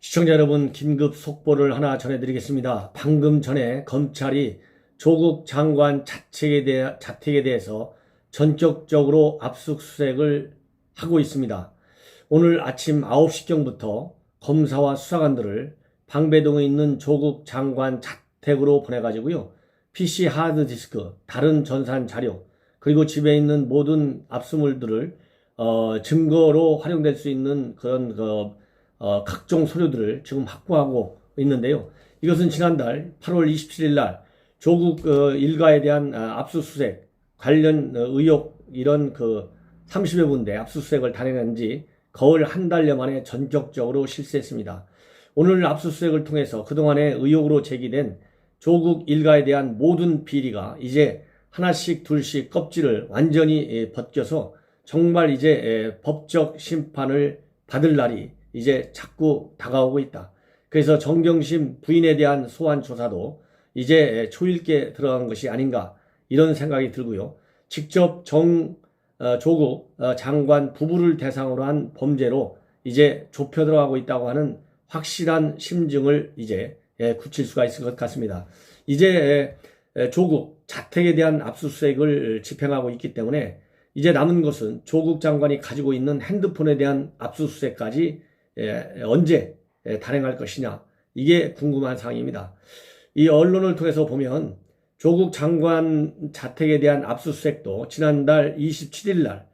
시청자 여러분, 긴급 속보를 하나 전해드리겠습니다. 방금 전에 검찰이 조국 장관 자택에 대해서 전격적으로 압수수색을 하고 있습니다. 오늘 아침 9시경부터 검사와 수사관들을 방배동에 있는 조국 장관 자택으로 보내가지고요. PC 하드디스크, 다른 전산 자료, 그리고 집에 있는 모든 압수물들을 증거로 활용될 수 있는 그런 각종 서류들을 지금 확보하고 있는데요. 이것은 지난달 8월 27일 날 조국 일가에 대한 압수수색 관련 의혹 이런 30여 군데 압수수색을 단행한 지 거의 한 달여 만에 전격적으로 실시했습니다. 오늘 압수수색을 통해서 그동안의 의혹으로 제기된 조국 일가에 대한 모든 비리가 이제 하나씩 둘씩 껍질을 완전히 벗겨서 정말 이제 법적 심판을 받을 날이 이제 자꾸 다가오고 있다. 그래서 정경심 부인에 대한 소환 조사도 이제 초일기에 들어간 것이 아닌가 이런 생각이 들고요. 직접 조국 장관 부부를 대상으로 한 범죄로 이제 좁혀 들어가고 있다고 하는 확실한 심증을 이제 굳힐 수가 있을 것 같습니다. 이제 조국 자택에 대한 압수수색을 집행하고 있기 때문에 이제 남은 것은 조국 장관이 가지고 있는 핸드폰에 대한 압수수색까지 언제 단행할 것이냐, 이게 궁금한 사항입니다. 이 언론을 통해서 보면 조국 장관 자택에 대한 압수수색도 지난달 27일 날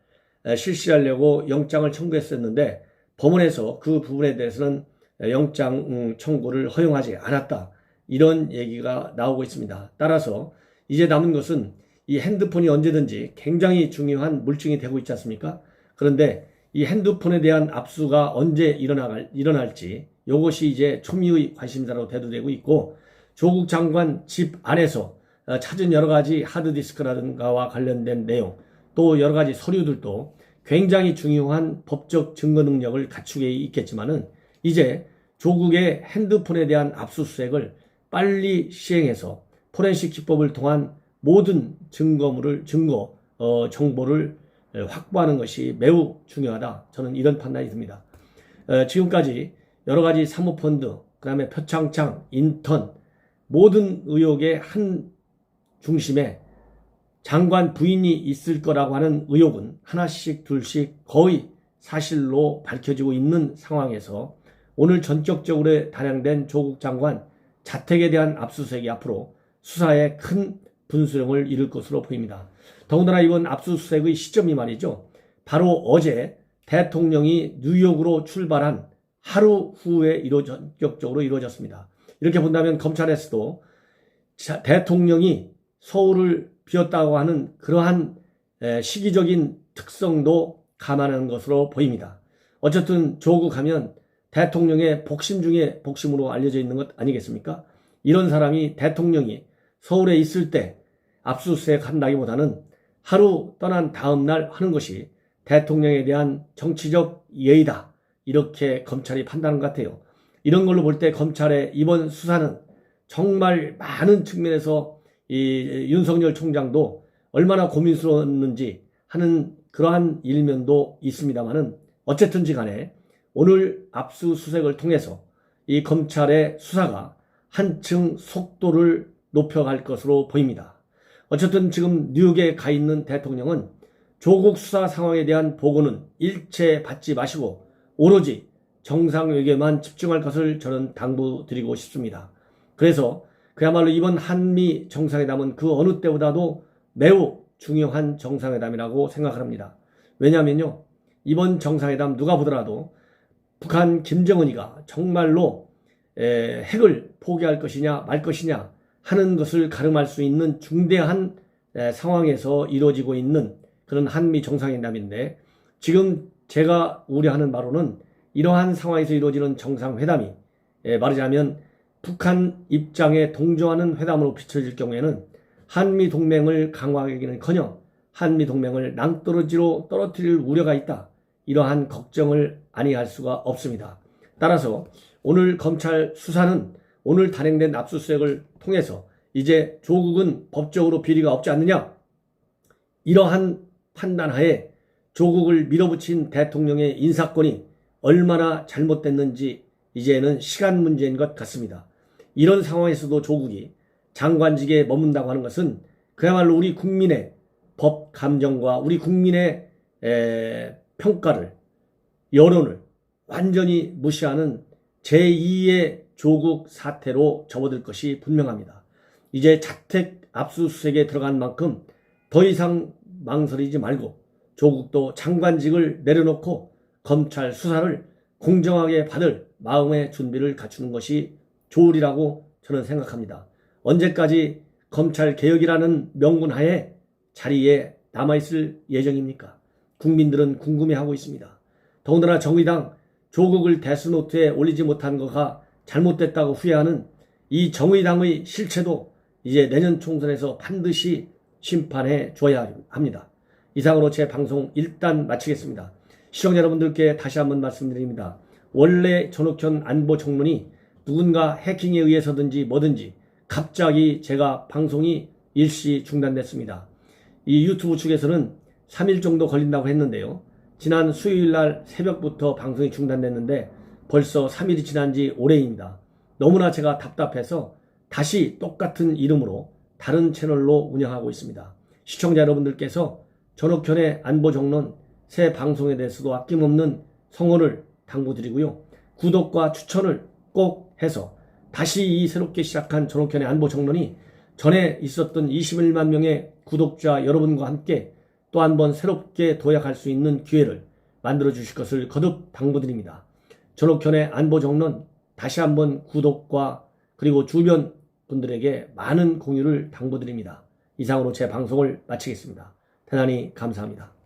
실시하려고 영장을 청구했었는데 법원에서 그 부분에 대해서는 영장 청구를 허용하지 않았다, 이런 얘기가 나오고 있습니다. 따라서 이제 남은 것은 이 핸드폰이 언제든지 굉장히 중요한 물증이 되고 있지 않습니까? 그런데 이 핸드폰에 대한 압수가 언제 일어날지 이것이 이제 초미의 관심사로 대두되고 있고, 조국 장관 집 안에서 찾은 여러 가지 하드디스크라든가와 관련된 내용, 또 여러 가지 서류들도 굉장히 중요한 법적 증거 능력을 갖추게 있겠지만은 이제 조국의 핸드폰에 대한 압수수색을 빨리 시행해서 포렌식 기법을 통한 모든 정보를 확보하는 것이 매우 중요하다. 저는 이런 판단이 듭니다. 지금까지 여러 가지 사모펀드, 그 다음에 표창장, 인턴, 모든 의혹의 한 중심에 장관 부인이 있을 거라고 하는 의혹은 하나씩 둘씩 거의 사실로 밝혀지고 있는 상황에서 오늘 전격적으로 단행된 조국 장관 자택에 대한 압수수색이 앞으로 수사에 큰 분수령을 이룰 것으로 보입니다. 더군다나 이번 압수수색의 시점이 말이죠, 바로 어제 대통령이 뉴욕으로 출발한 하루 후에 전격적으로 이루어졌습니다. 이렇게 본다면 검찰에서도 대통령이 서울을 비웠다고 하는 그러한 시기적인 특성도 감안하는 것으로 보입니다. 어쨌든 조국 하면 대통령의 복심 중에 복심으로 알려져 있는 것 아니겠습니까? 이런 사람이 대통령이 서울에 있을 때 압수수색 한다기보다는 하루 떠난 다음 날 하는 것이 대통령에 대한 정치적 예의다, 이렇게 검찰이 판단한 것 같아요. 이런 걸로 볼 때 검찰의 이번 수사는 정말 많은 측면에서 이 윤석열 총장도 얼마나 고민스러웠는지 하는 그러한 일면도 있습니다만은, 어쨌든지 간에 오늘 압수수색을 통해서 이 검찰의 수사가 한층 속도를 높여갈 것으로 보입니다. 어쨌든 지금 뉴욕에 가 있는 대통령은 조국 수사 상황에 대한 보고는 일체 받지 마시고 오로지 정상회견만 집중할 것을 저는 당부드리고 싶습니다. 그래서 그야말로 이번 한미 정상회담은 그 어느 때보다도 매우 중요한 정상회담이라고 생각합니다. 왜냐하면요, 이번 정상회담 누가 보더라도 북한 김정은이가 정말로 핵을 포기할 것이냐 말 것이냐 하는 것을 가름할 수 있는 중대한 상황에서 이루어지고 있는 그런 한미 정상회담인데, 지금 제가 우려하는 바로는 이러한 상황에서 이루어지는 정상회담이 말하자면 북한 입장에 동조하는 회담으로 비춰질 경우에는 한미 동맹을 강화하기는커녕 한미 동맹을 낭떠러지로 떨어뜨릴 우려가 있다, 이러한 걱정을 아니할 수가 없습니다. 따라서 오늘 검찰 수사는 오늘 단행된 압수수색을 통해서 이제 조국은 법적으로 비리가 없지 않느냐, 이러한 판단하에 조국을 밀어붙인 대통령의 인사권이 얼마나 잘못됐는지 이제는 시간 문제인 것 같습니다. 이런 상황에서도 조국이 장관직에 머문다고 하는 것은 그야말로 우리 국민의 법 감정과 우리 국민의 평가를, 여론을 완전히 무시하는 제2의 조국 사태로 접어들 것이 분명합니다. 이제 자택 압수수색에 들어간 만큼 더 이상 망설이지 말고 조국도 장관직을 내려놓고 검찰 수사를 공정하게 받을 마음의 준비를 갖추는 것이 좋으리라고 저는 생각합니다. 언제까지 검찰 개혁이라는 명분 하에 자리에 남아있을 예정입니까? 국민들은 궁금해하고 있습니다. 더군다나 정의당 조국을 데스노트에 올리지 못한 것가 잘못됐다고 후회하는 이 정의당의 실체도 이제 내년 총선에서 반드시 심판해 줘야 합니다. 이상으로 제 방송 일단 마치겠습니다. 시청자 여러분들께 다시 한번 말씀드립니다. 원래 전옥현 안보총론이 누군가 해킹에 의해서든지 뭐든지 갑자기 제가 방송이 일시 중단됐습니다. 이 유튜브 측에서는 3일 정도 걸린다고 했는데요. 지난 수요일날 새벽부터 방송이 중단됐는데 벌써 3일이 지난 지 오래입니다. 너무나 제가 답답해서 다시 똑같은 이름으로 다른 채널로 운영하고 있습니다. 시청자 여러분들께서 전옥현의 안보정론 새 방송에 대해서도 아낌없는 성원을 당부드리고요. 구독과 추천을 꼭 해서 다시 이 새롭게 시작한 전옥현의 안보정론이 전에 있었던 21만 명의 구독자 여러분과 함께 또 한 번 새롭게 도약할 수 있는 기회를 만들어 주실 것을 거듭 당부드립니다. 전옥현의 안보정론 다시 한번 구독과 그리고 주변 분들에게 많은 공유를 당부드립니다. 이상으로 제 방송을 마치겠습니다. 대단히 감사합니다.